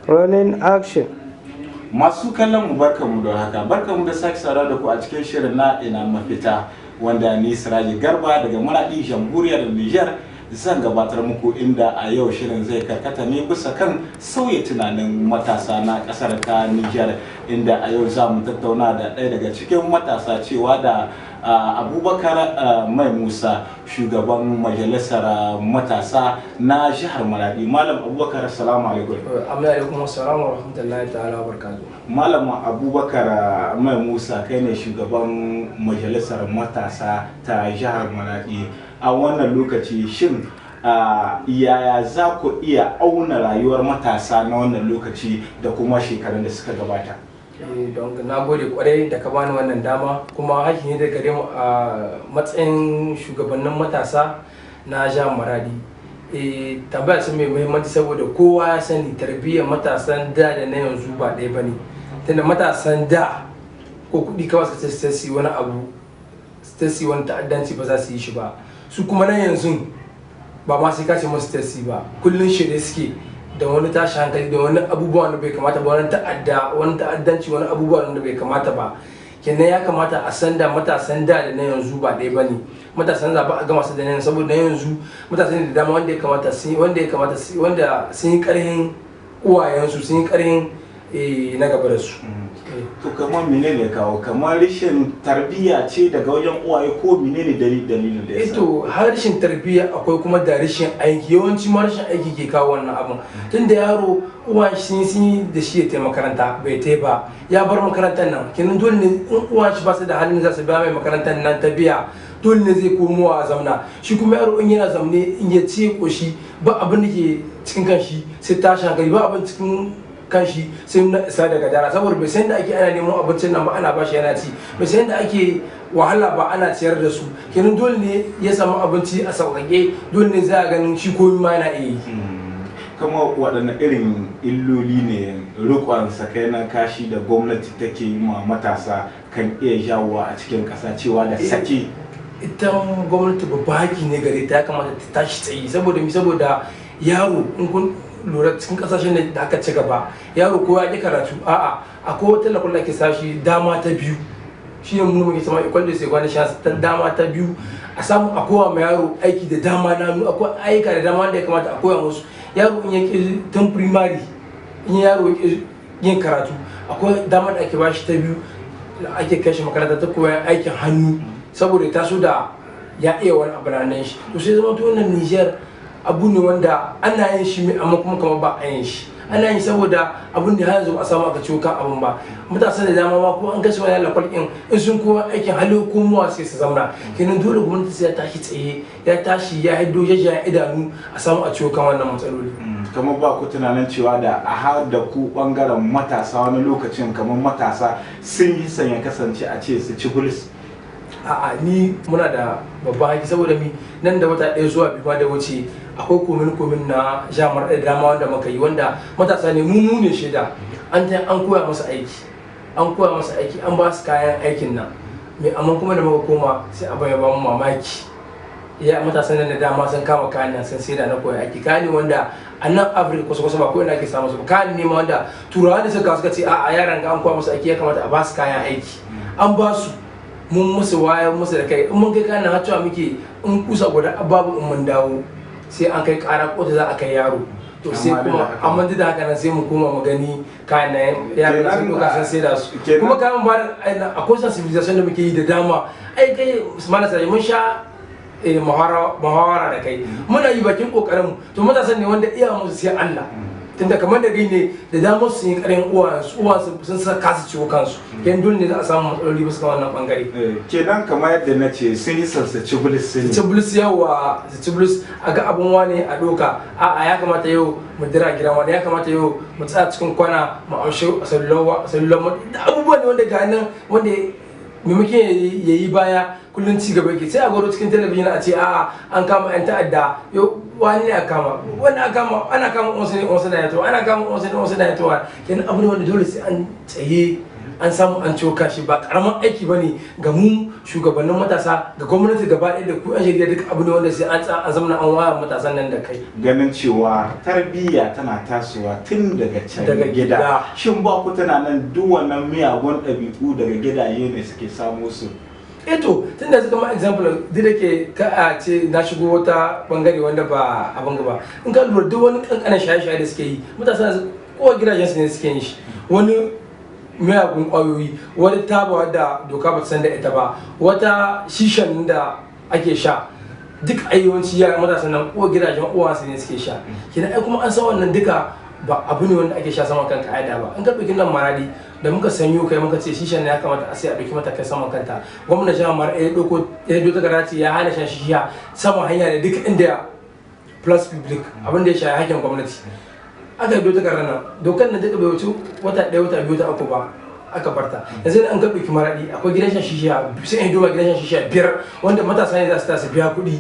Rolling action. Masu kallon mu barkamu da haka, barkamu da sake saurara da ku a cikin shirin na ina mafita wanda ni Siraji Garba daga Maradi Jamhuriyar Niger zan gabatar muku, inda a yau shirin zai karkata ne bisa kan sauya tunanin matasa na kasar ta Niger, inda a yau za mu tattauna da ɗaya daga cikin matasa cewa da Abubakar Mai Musa, shugaban majalisar matasa na jihar Maradi. Malam Abubakar, assalamu alaikum. Alaikum assalam wa rahmatullahi ta'ala wa barakatuh. Malam Abubakar Mai Musa, kai ne shugaban majalisar matasa ta jihar Maradi. A wannan lokaci shin yaya za ku iya auna rayuwar matasa na wannan lokaci da kuma shekarun da suka gabata? Don na gode kwarai da ka bani wannan dama, kuma haƙƙi ne da gare mu a matsayin shugabannin matasa na jihar Maradi. Tambaya ce mai muhimmanci saboda kowa ya sani tarbiyyar matasan da na yanzu ba ɗaya bane. Tunda matasan da ko kuɗi kawai suka ce wani abu, su wani ta'addanci ba za su yi shi ba. Su kuma na yanzu ba ma sai ka ce musu tasi ba, kullun shirye suke da wani tashi hankali da wani abubuwan da bai kamata ba, wani ta'addanci, wani abubuwan da bai kamata ba. Kenan ya kamata a san da matasan da na yanzu ba ɗaya bane. Matasan da ba a gama su da yanzu, saboda yanzu matasan da dama wanda sun yi ƙarhin uwayensu, sun yi ƙarhin na gaba da su. To kamar menene kawo, kamar rashin tarbiyya ce daga wajen uwaye ko menene dalilin da ya sa? To har rashin tarbiyya akwai kuma da rashin aiki, yawanci ma rashin aiki ke kawo wannan abun. Tunda yaro uwan shi sun yi da shi ya tafi makaranta bai tai ba, ya bar makarantar nan, kenan dole ne in uwan shi ba su da halin za su biya mai makarantar nan ta biya, dole ne zai komo a zamna. Shi kuma yaro in yana zamne in ya ce koshi ba abin da ke cikin kanshi sai tashi hankali, ba abin cikin kanshi sai na isa daga dara, saboda bai san da ake ana neman abincin nan ba ana bashi yana ci, bai san da ake wahala ba ana ciyar da su. Kenan dole ne ya samu abinci a sauƙaƙe, dole ne za a ganin shi komai ma yana iya yi. Kama waɗanne irin illoli ne rikon sakainan kashi da gwamnati take yi ma matasa kan iya jawowa a cikin ƙasa, cewa da sake? Ita gwamnati babba haƙi ne gare ta, ya kamata ta tashi tsaye, saboda yaro in kun lura cikin kasashen da aka ci gaba, yaro ko ya ƙi karatu akwai wata lakon da ke sashi dama ta biyu, shi ne mun muke sama ikon da sai gwani shansa ta dama ta biyu, a samu a kowa ma yaro aiki da dama na hannu, akwai ayyuka da dama da ya kamata a koya musu. Yaro in ya ƙi tun primary, in yaro ya ƙi yin karatu, akwai dama da ake bashi ta biyu da ake kai shi makaranta ta koyan aikin hannu, saboda ya taso da ya iya wani abu na shi. To sai zama to wannan Niger abu ne wanda ana yin shi amma kuma kamar ba a yin shi, ana yin saboda abun da har yanzu ba a samu aka ciwo kan abun ba. Matasan da dama ma ko an kashe wani lakwal in sun kowa aikin halin komowa sai su zauna. Kenan dole gwamnati sai ya tashi tsaye, ya tashi ya haido ya idanu a samu a ciwo kan wannan matsaloli. Kamar ba ku tunanin cewa da a har da ku bangaren matasa wani lokacin kamar matasa sun yi sanya kasance a ce su ci bulis? Ni muna da babban haƙi, saboda mi nan da wata ɗaya zuwa biyu da wuce akwai komin na jamar da dama wanda muka yi, wanda matasa ne mu ne shaida. An koya masa aiki, an ba su kayan aikin nan, amma kuma da muka koma sai abin ya ba mu mamaki. Ya matasan nan da dama sun kama kayan nan sun saida na koya aiki, kayan ne wanda a nan Afirka kusa ba ko ina ake samu su, kayan ne ma wanda turawa da suka ce yaran ga an koya masa aiki ya kamata a ba su kayan aiki, an ba su, mun musu wayar musu da kai. In mun kai kayan har cewa muke in kusa guda babu in mun dawo sai an kai ƙara ko za a kai yaro. To sai kuma amma duk da haka nan sai mu koma mu gani kayan nan yaran sun doka sun sai da su, kuma kayan ba akwai sensibilization da muke yi da dama. Kai Malam Sani mun sha muhawara da kai, muna yi bakin kokarin mu. To matasan ne wanda iya musu sai Allah, tunda kamar da gani da damar sun yi ƙarin uwansu sun sa kasa ciwo kansu, yan dole ne za a samu matsaloli bisa kan wannan bangare. Kenan kamar yadda na ce sun yi ci bulis yawa, su ci bulis a ga abun wane a doka, ya kamata yau mu dira gidan wani, ya kamata yau mu tsaya cikin kwana mu amshi salulawa da abubuwan ne wanda ga nan wanda maimakon ya yi baya kullun ci gaba yake sai a gwado cikin talabijin a ce a'a an kama yan ta'adda yo wani ne a kama wani a kama ana kama wasu da yato ana kama wasu da yato kenan abu ne wanda dole sai an tsaye an samu an ciwo kashi ba karamin aiki ba ne ga mu shugabannin matasa ga gwamnati gaba ɗaya da ku yan jarida duk abu ne wanda sai an zamana an waya matasan nan da kai ganin cewa tarbiyya tana tasowa tun daga can gida shin ba ku tana nan duk wannan miyagun ɗabi'u daga gidaje ne suke samo su eto tun da suka ma example duk da ke ka a ce na shigo wata bangare wanda ba abin gaba in ka lura duk wani kankanin shaye-shaye da suke yi matasa kowa gidajen su ne suke yin shi wani miyagun kwayoyi wani taba da doka ba ta san da ita ba wata shishan da ake sha duk ayyawanci yara matasan nan kowa gidajen uwansu ne suke sha kina ai kuma an san wannan duka ba abu ne wanda ake sha saman kan ka'ida ba in ka ɗauki nan maradi da muka sanyo kai muka ce shishan ne ya kamata a sai a ɗauki mata kai saman kanta gwamnan jihar maradi ya ɗauko ya ɗauko takarda ya hana shan shisha saman hanya ne duk inda plus public abin da ya shafi hakkin gwamnati aka yi takardar nan dokar nan duka bai wuce wata ɗaya wata biyu ta uku ba aka barta yanzu an ka ɗauki maradi akwai gidan shan shisha sai an duba gidan shan shisha 5 wanda matasa ne za su tasa biya kuɗi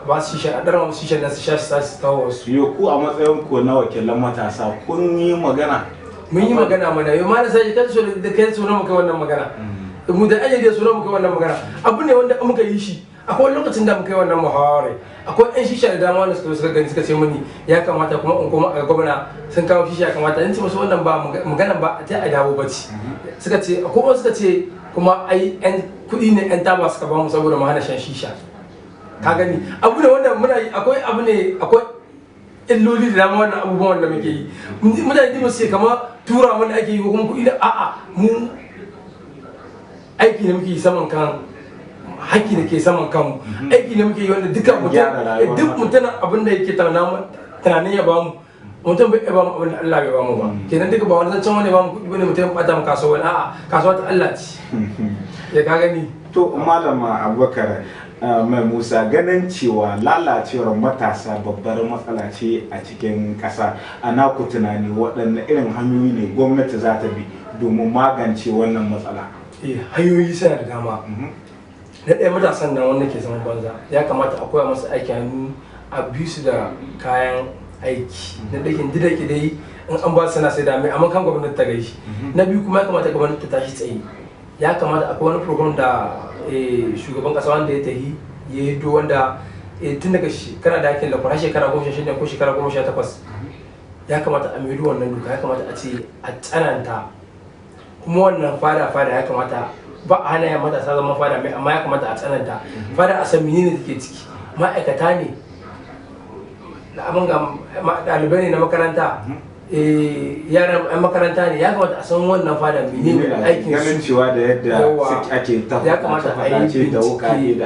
ba su shisha a ɗaran wasu shisha na su sha su kawo wasu. Yo ku a matsayin ku na wakilan matasa kun yi magana? Mun yi magana mana yau ma na sai kan so da kai so na muka wannan magana. Mu da aje da so na muka wannan magana. Abu ne wanda muka yi shi akwai lokacin da muka yi wannan muhawara akwai ɗan shisha da dama wanda suka gani suka ce mini ya kamata kuma in koma a gwamna sun kawo shisha kamata in ce musu wannan ba magana ba ta a dawo bace suka ce akwai wasu suka ce kuma ai yan kuɗi ne yan taba suka ba mu saboda mu hana shan shisha. Ka gani abu ne wanda muna yi akwai abu ne akwai illoli da dama wannan abubuwan wanda muke yi mutane ne su ce kamar tura wanda ake yi ko kuma kuɗi da a'a mu aiki ne muke yi saman kan haƙƙi da ke saman kanmu aiki ne muke yi wanda duka mutum duk mutum abin da yake tunanin ya bamu mutum bai bamu abin da Allah bai bamu ba kenan duka ba wani zancen wani bamu kuɗi bane mutum bata mu kasuwa a'a kasuwa ta Allah ce ya ka gani to malama Abubakar mai Musa ganin cewa lalacewar matasa babbar matsala ce a cikin ƙasa ana ku tunani waɗanne irin hanyoyi ne gwamnati za ta bi domin magance wannan matsala hanyoyi suna da dama na ɗaya matasan nan wanda ke zaman banza ya kamata a koya masu aiki hannu a bi su da kayan aiki na ɗakin duk da ke dai in an ba su sana sai da mai amma kan gwamnati ta gaishe na biyu kuma ya kamata gwamnati ta tashi tsaye ya kamata akwai wani program da shugaban kasa wanda ya tahi ya yi do wanda tun daga shekara da ake lakwara shekara 16 ko shekara 18 ya kamata a maido wannan doka ya kamata a ce a tsananta kuma wannan fada ya kamata ba a hana ya matasa zama fada mai amma ya kamata a tsananta fada a san menene take ciki ma'aikata ne da abin ga ɗalibai ne na makaranta yaran yan makaranta ne ya kamata a san wannan fada menene aikin su ganin cewa da yadda ake ta ya kamata a yi bincike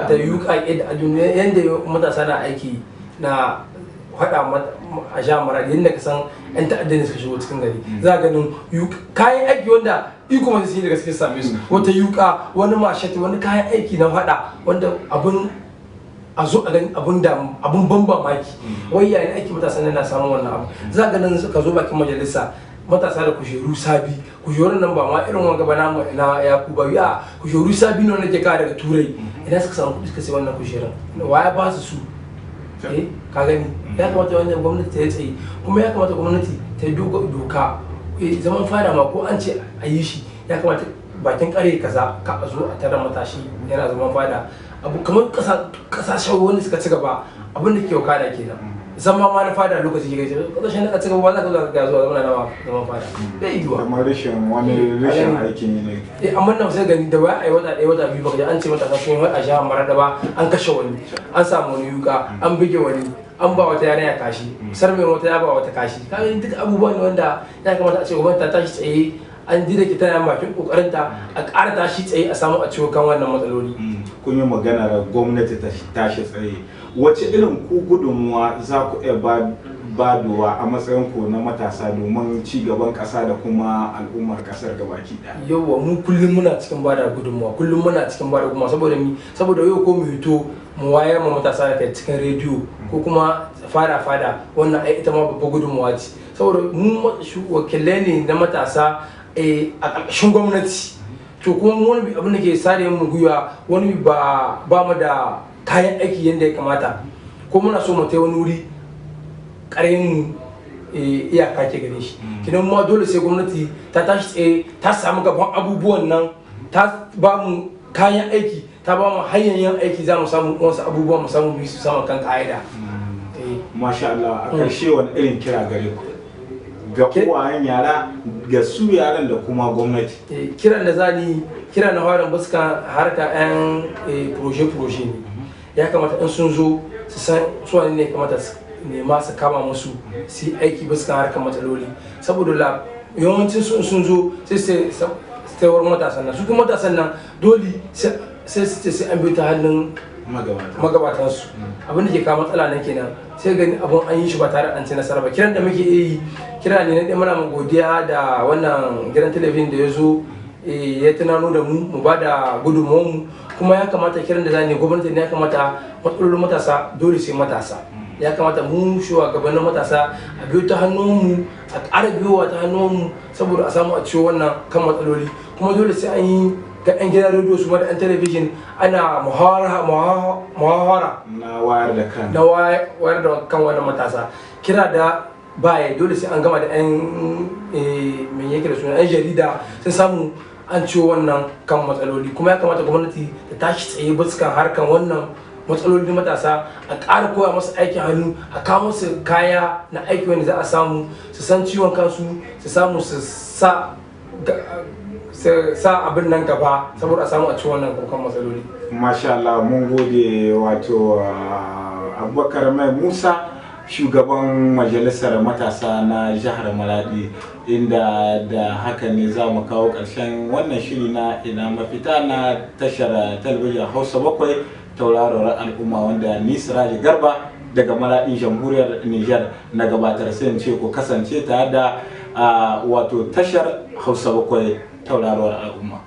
da yuƙaƙe da duniya yanda matasa na aiki na faɗa a sha mara yadda ka san yan ta'adda ne suka shigo cikin gari za a ganin kayan aiki wanda iko masu sun yi daga cikin same su wata yuƙa wani mashati wani kayan aiki na faɗa wanda abun a zo a gani abun ban mamaki wai yayin aiki matasa na samun wannan abu za ga nan ka zo bakin majalisa matasa da kujeru sabi kujerun nan ba ma irin wanga ba na yakuba ya kujeru sabi ne wanda ke kawo daga turai idan suka samu kuɗi suka sai wannan kujerun waya ba su ka gani ya kamata wannan gwamnati ta yi tsaye kuma ya kamata gwamnati ta yi doka zaman fada ma ko an ce a yi shi ya kamata bakin kare kaza ka a zo a tara matashi yana zaman fada abu kamar kasashen wani suka ci gaba abin da ke wakana kenan zama ma na fada lokaci ke gaji kasashen da ka ci gaba ba za ka zo ka zuwa zama na zaman fada bai yiwuwa kamar rashin aikin ne amma nan sai gani da waya ai wata ɗaya wata biyu baka an ce mata sun yi a jihar Marada ba an kashe wani an samu wani yuka an bige wani an ba wata yana ya kashi sarme wata ya ba wata kashi kaga duk abubuwan ne wanda ya kamata a ce gwamnati ta tashi tsaye an ji da ke tana bakin kokarinta a ƙara tashi tsaye a samu a ciwo kan wannan matsaloli. Kun yi magana da gwamnati ta tashi tsaye wace irin ku gudunmuwa za ku iya badowa a matsayin ku na matasa domin ci gaban ƙasa da kuma al'ummar ƙasar gabaki ɗaya. Yauwa mu kullum muna cikin bada gudunmuwa kullum muna cikin bada gudunmuwa saboda yau ko mu hito mu wayar ma matasa da kai cikin rediyo ko kuma fada wannan ai ita ma babbar gudunmuwa ce saboda mu wakilai ne na matasa a ƙarƙashin gwamnati to kuma wani abin da ke sare mu gwiwa wani ba mu da kayan aiki yadda ya kamata ko muna so mu tai wani wuri ƙarayin iyaka ke gare shi kidan ma dole sai gwamnati ta tashi tsaye ta samu gaban abubuwan nan ta ba mu kayan aiki ta ba mu hanyoyin aiki za mu samu wasu abubuwa mu samu mu su sama kan ka'ida. Masha Allah, a ƙarshe wani irin kira gare ku ga uwayen yara ga su yaran da kuma gwamnati? Kiran da zani kira na farin buskan harka 'yan proje ne ya kamata in sun zo su san suwa ne kamata su nema su kama musu su yi aiki buskan harkar matsaloli saboda yawancin sun zo sai taiwar matasan nan su kuma matasan nan dole sai an bi ta hannun magabatansu abin da ke kawo matsala nan kenan sai gani abun an yi shi ba tare an ci nasara ba. Kiran da muke yi kira ne na ɗaya muna godiya da wannan gidan talabijin da ya zo ya tunano da mu ba da gudunmuwanmu kuma ya kamata kiran da zane gwamnati ne ya kamata matsalolin matasa dole sai matasa ya kamata mu shugabannin matasa a biyo ta hannunmu a ƙara biyowa ta hannunmu saboda a samu a ciwo wannan kan matsaloli kuma dole sai an yi ga 'yan gidan rediyo su da 'yan talabijin ana muhawara na wayar da kan wannan matasa kira da baya dole sai an gama da 'yan mai yake da suna 'yan jarida sun samu an ciwo wannan kan matsaloli kuma ya kamata gwamnati ta tashi tsaye buskan harkan wannan matsalolin matasa a ƙara koya masu aikin hannu a kawo musu kaya na aiki wanda za a samu su san ciwon kansu su samu su sa abin nan gaba saboda a samu a ci wannan kokan matsaloli. Masha Allah, mun gode wato Abubakar Mai Musa shugaban majalisar matasa na jihar Maradi inda da haka ne za mu kawo ƙarshen wannan shiri na ina mafita na tashar talabijin Hausa 7 tauraron al'umma wanda ni Siraji Garba daga Maradi jamhuriyar Niger na gabatar sai ce ku kasance tare da wato tashar Hausa 7 tauraron al'umma.